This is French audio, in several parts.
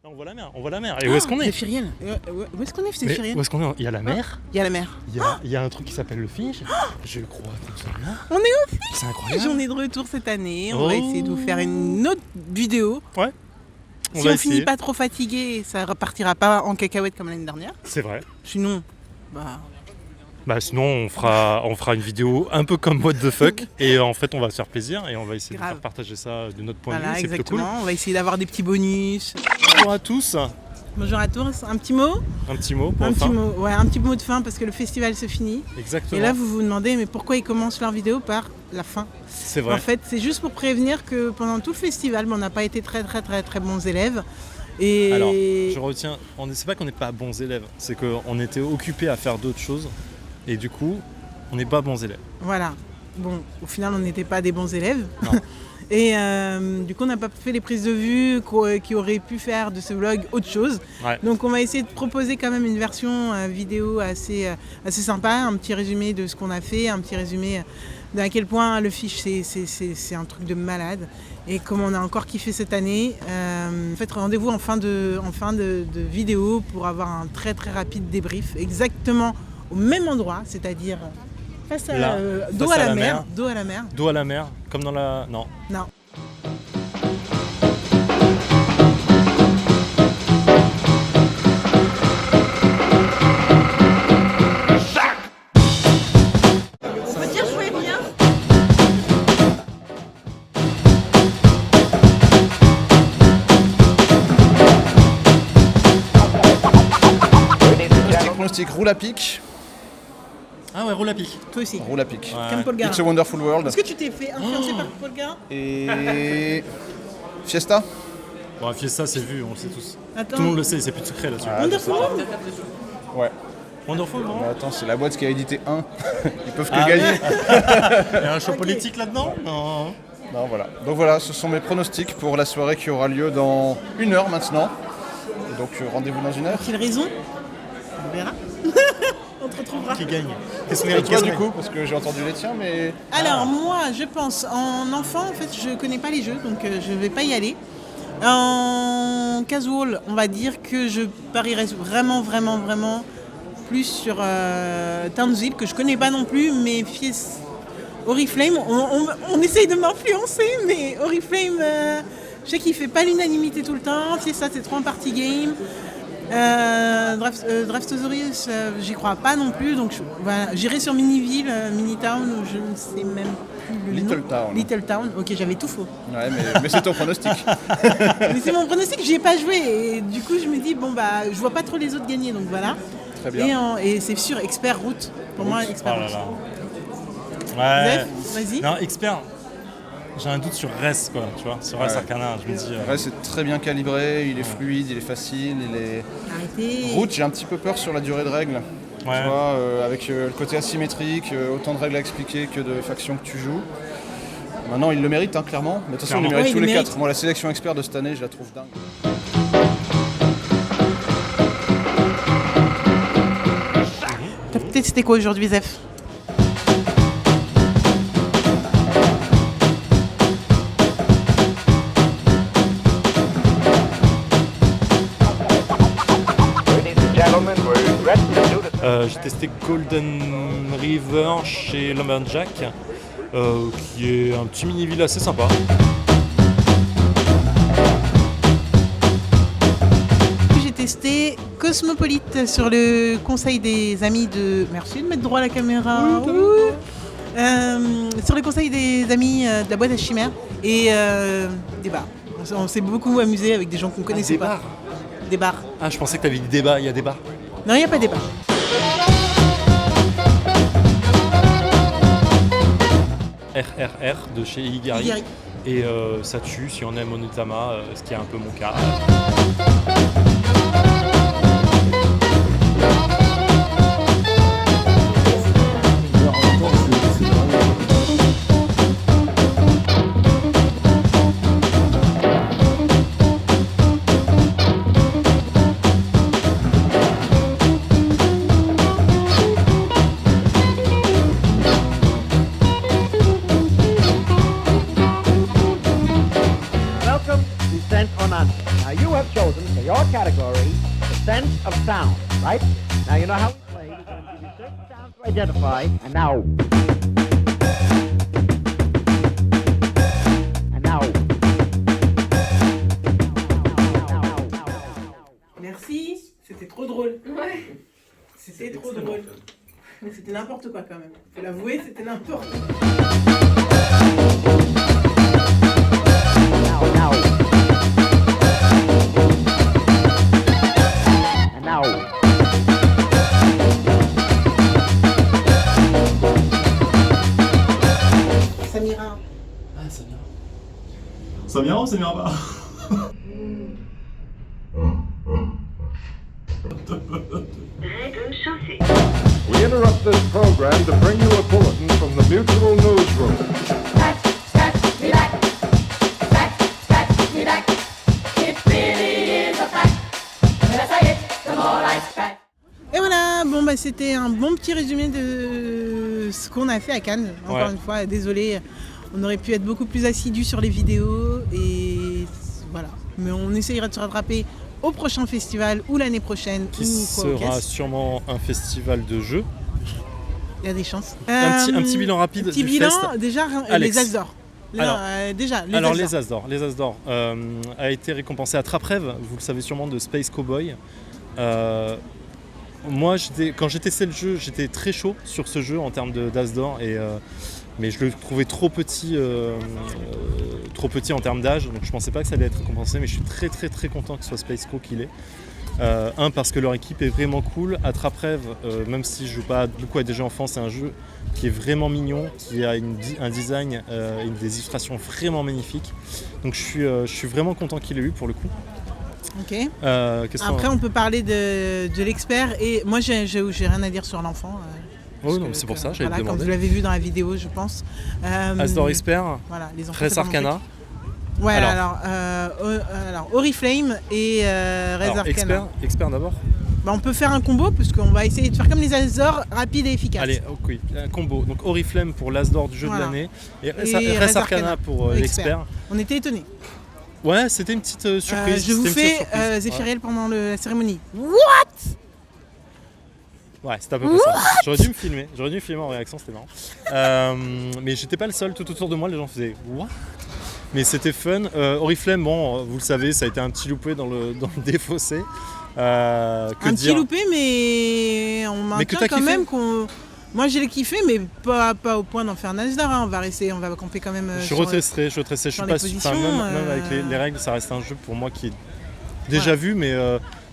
On voit la mer, on voit la mer. Et où est-ce qu'on est? Zéphiriel. Où est-ce qu'on est, Zéphiriel? Où est-ce qu'on est? Il y a la mer. Il y a la mer. Il y a un truc qui s'appelle le Finch. Je crois que nous sommes là. On est au Finch. C'est incroyable. On est de retour cette année. On va essayer de vous faire une autre vidéo. Ouais. Si on finit pas trop fatigué, ça repartira pas en cacahuète comme l'année dernière. C'est vrai. Sinon, sinon on fera une vidéo un peu comme What the fuck et en fait on va se faire plaisir et on va essayer de faire partager ça de notre point de vue. C'est exactement. plutôt cool. On va essayer d'avoir des petits bonus. Bonjour à tous. Bonjour à tous. Un petit mot. Un petit mot pour un petit mot de fin parce que le festival se finit. Exactement. Et là vous vous demandez mais pourquoi ils commencent leur vidéo par la fin? C'est vrai. En fait c'est juste pour prévenir que pendant tout le festival on n'a pas été très bons élèves. Et... Alors je retiens, c'est pas qu'on n'est pas bons élèves, c'est qu'on était occupés à faire d'autres choses et du coup on n'est pas bons élèves. Voilà. Bon, au final on n'était pas des bons élèves. Non. Et du coup on n'a pas fait les prises de vue qui auraient pu faire de ce vlog autre chose. Ouais. Donc on va essayer de proposer quand même une version vidéo assez sympa, un petit résumé de ce qu'on a fait, un petit résumé d'à quel point le Finch c'est un truc de malade et comme on a encore kiffé cette année. En fait rendez-vous en fin de vidéo pour avoir un très rapide débrief exactement au même endroit, c'est-à-dire face à dos à la mer. Dos à la mer. Dos à la mer, comme dans la... Non. Non. Ça veut dire jouer bien. Pronostic roule à pic. Ah ouais, roule à pic. Toi aussi. Roule à pic. Ouais. Comme Paul Gara. It's a Wonderful World. Est-ce que tu t'es fait influencer par Paul Gara? Et Fiesta. Bon, Fiesta c'est vu, on le sait tous. Attends. Tout le monde le sait, c'est plus de secret là-dessus. Wonderful. Ouais. Wonderful, non? Mais attends, c'est la boîte qui a édité 1. Ils peuvent que Ah gagner. Il y a un show politique là-dedans? Non. Non, voilà. Donc voilà, ce sont mes pronostics pour la soirée qui aura lieu dans 1 heure maintenant. Et donc rendez-vous dans 1 heure. Quelle raison? On verra. On te retrouvera. Qui gagne? Qu'est-ce Et toi du coup, parce que j'ai entendu les tiens, mais... Alors moi, je pense, en enfant, en fait, je connais pas les jeux, donc je vais pas y aller. En casual, on va dire que je parierais vraiment plus sur Townsville, que je connais pas non plus, mais Oriflame, on essaye de m'influencer, mais Oriflame, je sais qu'il fait pas l'unanimité tout le temps. Fiesta, c'est trop en party game. Draftosaurus, j'y crois pas non plus, donc voilà, j'irai sur Miniville, Minitown, ou je ne sais même plus le Little nom. Town. Little Town, ok, j'avais tout faux. Ouais, mais c'est ton pronostic. Mais c'est mon pronostic, j'y ai pas joué, et du coup je me dis, je vois pas trop les autres gagner, donc voilà. Très bien. Et c'est sûr, expert route, pour moi, expert Oh là route. là. Ouais. Zef, vas-y. Non, expert. J'ai un doute sur Res, quoi, tu vois, sur Res Ouais. Arcana, je me dis... Ouais, c'est très bien calibré, il est fluide, il est facile, il est... Arrêtez. Route, j'ai un petit peu peur sur la durée de règles. Ouais. Tu vois, avec le côté asymétrique, autant de règles à expliquer que de factions que tu joues. Maintenant, il le mérite, hein, clairement. Mais de toute façon, il le Clairement. mérite Ouais, tous il les le 4. Moi, la sélection expert de cette année, je la trouve dingue. T'as peut-être c'était quoi aujourd'hui, Zef? J'ai testé Golden River chez Lumberjack, qui est un petit mini-ville assez sympa. J'ai testé Cosmopolite sur le conseil des amis de... Merci de mettre droit à la caméra. Sur le conseil des amis de la boîte à chimère et des bars. On s'est beaucoup amusé avec des gens qu'on connaissait des pas. bars. Des bars. Ah, je pensais que t'avais dit débat, il y a des bars. Non, il n'y a pas des bars. RRR de chez Igari. Igari. Et ça tue si on aime Onitama, ce qui est un peu mon cas. Welcome, descent on us. Now you have chosen for your category, the sense of sound, right? Now you know how we play. We're going to give you certain sounds to identify, and now. Merci, c'était trop drôle. Ouais. C'était trop drôle. Mais c'était n'importe quoi quand même. Faut l'avouer, c'était n'importe quoi. Samira. Ah, Samira. Samira ou Samira pas? We interrupt this program to bring you a bulletin from the Mutual Newsroom. Et voilà, bon bah c'était un bon petit résumé de ce qu'on a fait à Cannes. Encore une fois, désolé, on aurait pu être beaucoup plus assidus sur les vidéos et voilà. Mais on essayera de se rattraper au prochain festival ou l'année prochaine. Qui sera sûrement un festival de jeux. Il y a des chances. Un petit bilan rapide petit du bilan, fest. déjà Alex. les As d'Or. Les As d'Or a été récompensé à Traprève, vous le savez sûrement, de Space Cowboy. Moi, quand j'ai testé le jeu, j'étais très chaud sur ce jeu en termes d'As d'Or, mais je le trouvais trop petit en termes d'âge, donc je pensais pas que ça allait être récompensé, mais je suis très très très content que ce soit Space Co qu'il est. Parce que leur équipe est vraiment cool. À Traprève, même si je joue pas beaucoup à des jeux enfants, c'est un jeu qui est vraiment mignon, qui a un design et des illustrations vraiment magnifiques. Donc je suis vraiment content qu'il ait eu pour le coup. Ok. Après, on peut parler de l'expert et moi j'ai rien à dire sur l'enfant. Oh non, c'est pour ça, j'allais te demander. Comme vous l'avez vu dans la vidéo, je pense. As d'Or Expert, voilà, les enfants. Res Arcana. Ouais, alors Oriflame et Res Arcana. Expert d'abord. Bah, on peut faire un combo parce qu'on va essayer de faire comme les As d'Or, rapide et efficace. Allez, oui, un combo. Donc Oriflame pour l'As d'Or du jeu de l'année et Res Arcana pour l'expert. On était étonnés. Ouais, c'était une petite surprise. Je vous fais Zéphiriel pendant la cérémonie. What? Ouais, c'était à peu près ça. J'aurais dû me filmer en réaction, c'était marrant. Mais j'étais pas le seul, tout autour de moi, les gens faisaient what? Mais c'était fun. Oriflame, bon, vous le savez, ça a été un petit loupé dans le défaussé. Petit loupé, mais on maintient quand même qu'on. Moi j'ai kiffé, mais pas au point d'en faire un As d'Or. Hein. On va camper quand même. Je retesterai. Je suis pas sûr. Même avec les règles, ça reste un jeu pour moi qui est déjà vu, mais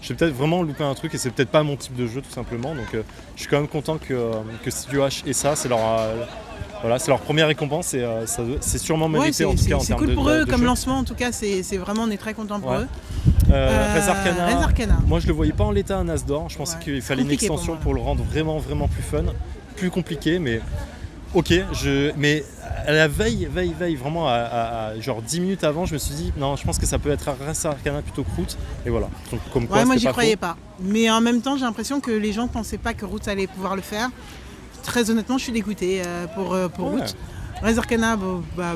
j'ai peut-être vraiment loupé un truc et c'est peut-être pas mon type de jeu tout simplement. Donc je suis quand même content que Studio H ait ça. C'est leur première récompense et c'est sûrement mérité en tout cas en termes de. C'est cool pour eux comme jeu. Lancement en tout cas. C'est vraiment, on est très content pour eux. Res Arcana. Moi je le voyais pas en l'état un As d'Or. Je pensais qu'il fallait une extension pour le rendre vraiment vraiment plus fun, plus compliqué, mais ok. Mais à la veille vraiment à genre 10 minutes avant, je me suis dit non, je pense que ça peut être Res Arcana plutôt que Roots. Et voilà. Donc, comme quoi, moi j'y croyais pas. Mais en même temps, j'ai l'impression que les gens pensaient pas que Roots allait pouvoir le faire. Très honnêtement, je suis dégoûtée pour Roots. Res Arcana,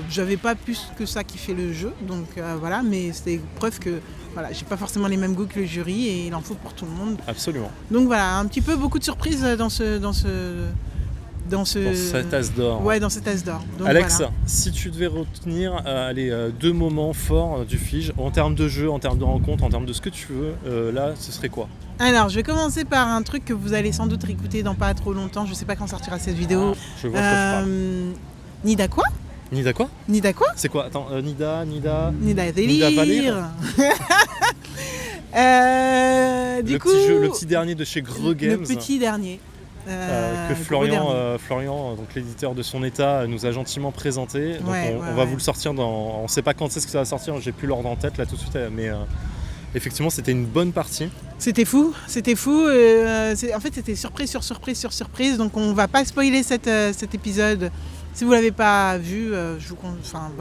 j'avais pas plus que ça kiffé le jeu, donc voilà, mais c'était preuve que voilà, j'ai pas forcément les mêmes goûts que le jury et il en faut pour tout le monde. Absolument. Donc voilà, un petit peu beaucoup de surprises dans cet As d'Or. Ouais, dans cet As d'Or. Donc, Alex, voilà. si tu devais retenir deux moments forts du Fige, en termes de jeu, en termes de rencontre, en termes de ce que tu veux, là, ce serait quoi? Alors, je vais commencer par un truc que vous allez sans doute réécouter dans pas trop longtemps. Je sais pas quand sortira cette vidéo. Je vois de quoi tu parles. Nida quoi? Nida quoi? Nida quoi? C'est quoi? Attends, Nida Délire. Du coup, le petit dernier de chez Greux Games. Le petit dernier. Que Florian, donc l'éditeur de Son État, nous a gentiment présenté. Donc on va vous le sortir on ne sait pas quand c'est que ça va sortir, j'ai plus l'ordre en tête là tout de suite, mais effectivement c'était une bonne partie. C'était fou. En fait c'était surprise sur surprise sur surprise, donc on va pas spoiler cet épisode. Si vous l'avez pas vu, je vous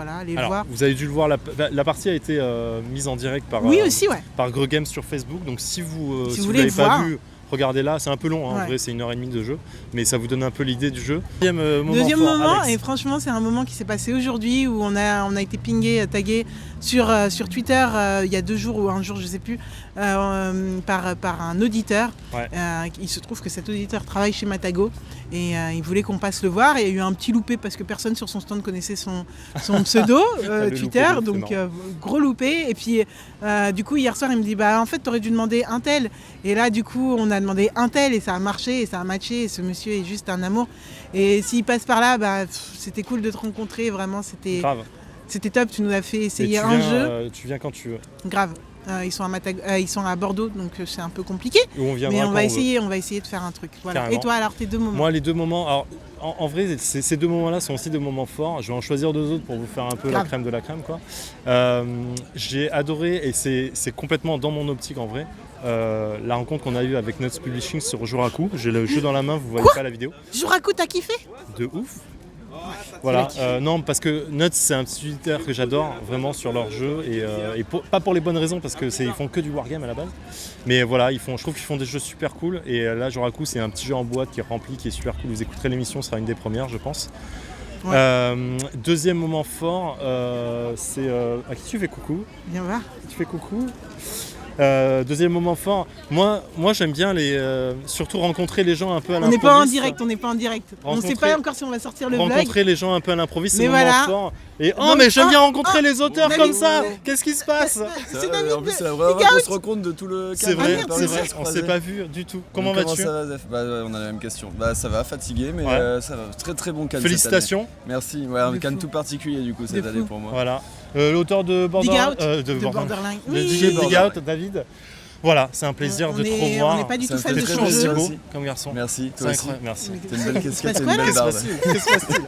allez le voir. Vous avez dû le voir, la partie a été mise en direct par Greux Games sur Facebook, donc si vous l'avez pas vu, regardez-là, c'est un peu long, hein, en Ouais. vrai c'est 1h30 de jeu, mais ça vous donne un peu l'idée du jeu. Deuxième Deuxième fort, moment, Alex. et franchement c'est un moment qui s'est passé aujourd'hui où on a été pingé, tagué sur Twitter il y a 2 jours ou un jour je sais plus par un auditeur. Ouais. Il se trouve que cet auditeur travaille chez Matago et il voulait qu'on passe le voir, et il y a eu un petit loupé parce que personne sur son stand connaissait son pseudo Le Twitter, loupé, donc c'est gros loupé. Et puis du coup hier soir il me dit bah en fait t'aurais dû demander un tel, et là du coup on a demandé un tel et ça a marché et ça a matché, et ce monsieur est juste un amour, et s'il passe par là c'était cool de te rencontrer, vraiment Grave. c'était top, tu nous as fait Et essayer tu un viens, jeu, tu viens quand tu veux. grave. Ils sont à Bordeaux, donc c'est un peu compliqué, Ou on viendra mais quand on va essayer de faire un truc. Voilà. Carrément. Et toi alors, tes 2 moments? Moi les 2 moments, alors en vrai ces 2 moments là sont aussi des moments forts, je vais en choisir 2 autres pour vous faire un peu la Grave. crème de la crème quoi. J'ai adoré, et c'est complètement dans mon optique en vrai, la rencontre qu'on a eue avec Nuts Publishing sur Juraku. J'ai le jeu dans la main, vous voyez pas la vidéo. Juraku, t'as kiffé? De ouf. Voilà, non parce que Nuts c'est un petit éditeur que j'adore vraiment sur leur jeu, et pas pour les bonnes raisons parce que ils font que du wargame à la base, mais voilà je trouve qu'ils font des jeux super cool, et là Juraku c'est un petit jeu en boîte qui est rempli, qui est super cool. Vous écouterez l'émission, ce sera une des premières je pense. Ouais. Deuxième moment fort, c'est à qui tu fais coucou? Viens voir. Tu fais coucou. Deuxième moment fort, moi j'aime bien surtout rencontrer les gens un peu à On l'improviste. n'est pas en direct, on n'est pas en direct. On ne sait Rencontrer- pas encore si on va sortir le vlog. Rencontrer les gens un peu à l'improviste, c'est Mais le moment voilà. fort. Et Donc, mais j'aime bien rencontrer les auteurs David, comme ça. ouais. Qu'est-ce qui se passe? C'est David en plus, c'est la de première Geek fois qu'on Out. se rend compte de tout le C'est cadre. vrai, merde, c'est c'est vrai, vrai, on s'est pas vu du tout. Comment vas-tu? ça va, Zef? On a la même question. Ça va, fatigué, mais Ouais. ça va. Très très bon cadre. Félicitations. Cette année. Merci. Ouais, un De cadre fou. tout particulier du coup cette De année fou. pour moi. Voilà. L'auteur de Dig Out, de de Borderline. Le Oui. DJ Dig Borderline. Out, David. Voilà, c'est un plaisir de te revoir. On n'est pas du Ça tout me fan fait de très son plaisir jeu. beau aussi. comme garçon. Merci, C'est toi aussi. incroyable, merci. T'as une belle Il se casquette passe et quoi, une là belle barbe. Qu'est-ce qui se passe-t-il?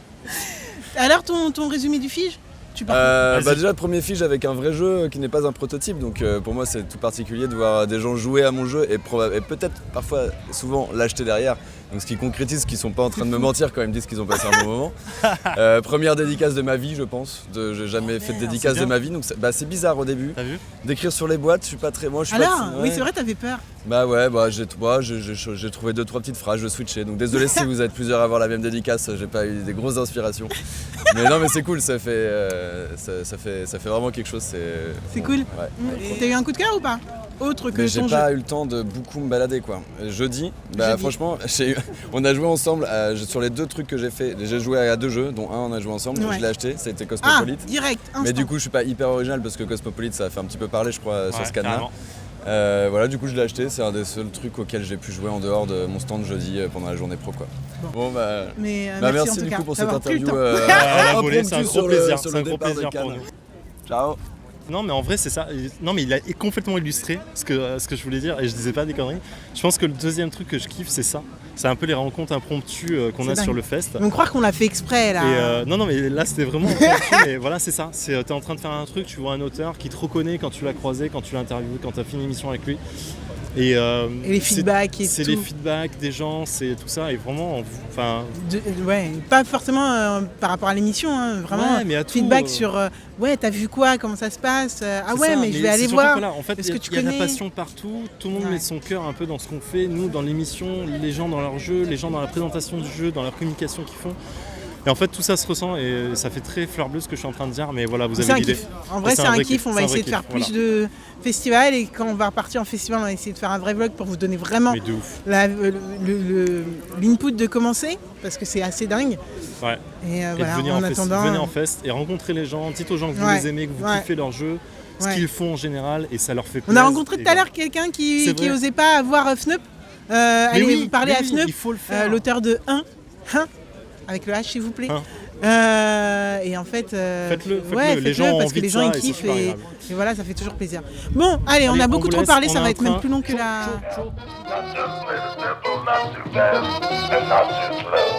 Alors ton résumé du Fige, tu pars. Vas-y. Déjà le premier Fige avec un vrai jeu qui n'est pas un prototype, donc pour moi c'est tout particulier de voir des gens jouer à mon jeu et peut-être parfois souvent l'acheter derrière, donc ce qui concrétise qu'ils sont pas en train de me mentir quand ils me disent qu'ils ont passé un bon moment. Première dédicace de ma vie je pense, j'ai jamais fait de dédicace c'est de bien. ma vie, donc c'est bizarre au début T'as vu? d'écrire sur les boîtes, je suis pas très... Moi, je suis Alors, pas... oui ouais. c'est vrai, t'avais peur. Bah ouais, j'ai trouvé 2-3 petites phrases, je switchais. Donc désolé si vous êtes plusieurs à avoir la même dédicace, j'ai pas eu des grosses inspirations. Mais non, mais c'est cool, ça fait vraiment quelque chose. C'est cool. Ouais. T'as eu un coup de cœur ou pas? Autre que Mais j'ai ton jeu. pas eu le temps de beaucoup me balader quoi. Jeudi, Jeudi. franchement, on a joué ensemble sur les 2 trucs que j'ai fait. J'ai joué à 2 jeux, dont un on a joué ensemble, Ouais. je l'ai acheté, ça a été Ah, Cosmopolite. direct, instant. Mais du coup, je suis pas hyper original parce que Cosmopolite ça a fait un petit peu parler, je crois, sur Ouais, ce canal. carrément. Voilà, du coup je l'ai acheté, c'est un des seuls trucs auxquels j'ai pu jouer en dehors de mon stand jeudi pendant la journée pro quoi. Bon bah, Mais merci en tout du cas coup pour cette d'avoir pris le interview temps. À la volée, c'est un impromptue gros sur le- plaisir. sur C'est un le gros départ de plaisir pour Cannes. nous. Ciao. Non mais en vrai c'est ça. Non mais il a complètement illustré ce que je voulais dire, et je disais pas des conneries. Je pense que le deuxième truc que je kiffe c'est ça. C'est un peu les rencontres impromptues qu'on C'est a dingue. sur le fest. Ils vont croire qu'on l'a fait exprès là. Et non mais là c'était vraiment impromptu, mais voilà c'est ça. T'es en train de faire un truc, tu vois un auteur qui te reconnaît quand tu l'as croisé, quand tu l'as interviewé, quand tu as fait une émission avec lui. Et les feedbacks et c'est tout. les feedbacks des gens, c'est tout ça, et vraiment enfin Ouais, pas forcément par rapport à l'émission, hein, vraiment. Ouais, mais à tout, feedback sur ouais, t'as vu quoi, comment ça se passe. Ah c'est ouais, ça, mais je vais aller c'est surtout voir. que là, en fait, Est-ce il que tu y a de la connais passion partout, tout le monde Ouais. met son cœur un peu dans ce qu'on fait, nous dans l'émission, les gens dans leur jeu, les gens dans la présentation du jeu, dans la communication qu'ils font. Et en fait tout ça se ressent, et ça fait très fleur bleue ce que je suis en train de dire, mais voilà, vous C'est avez un l'idée. kiff. En vrai, c'est un kiff. On va c'est un essayer de vrai faire kiff, plus de festivals, et quand on va repartir en festival, on va essayer de faire un vrai vlog pour vous donner vraiment Mais de ouf. l'input de commencer, parce que c'est assez dingue. Ouais. Et Et voilà, de venir en fest, attendant. venez en fest et rencontrer les gens, dites aux gens que vous Ouais, les aimez, que vous ouais. kiffez leur jeu, ce Ouais. qu'ils font en général, et ça leur fait On plaisir. a rencontré tout à l'heure quelqu'un qui C'est vrai. osait pas voir Fnup. Allez oui, parler mais à oui, Fnup, il faut le faire. l'auteur de 1, avec le H s'il vous plaît. Hein. Et en fait, Faites-le, ouais, les gens ont parce envie que les de gens ça, ils et c'est kiffent, super agréable. et voilà, ça fait toujours plaisir. Bon, allez, on Allez, a on beaucoup vous trop laisse, parlé, on ça est va en être même train. plus long que la. Not just little, simple, not too fast, and not too slow.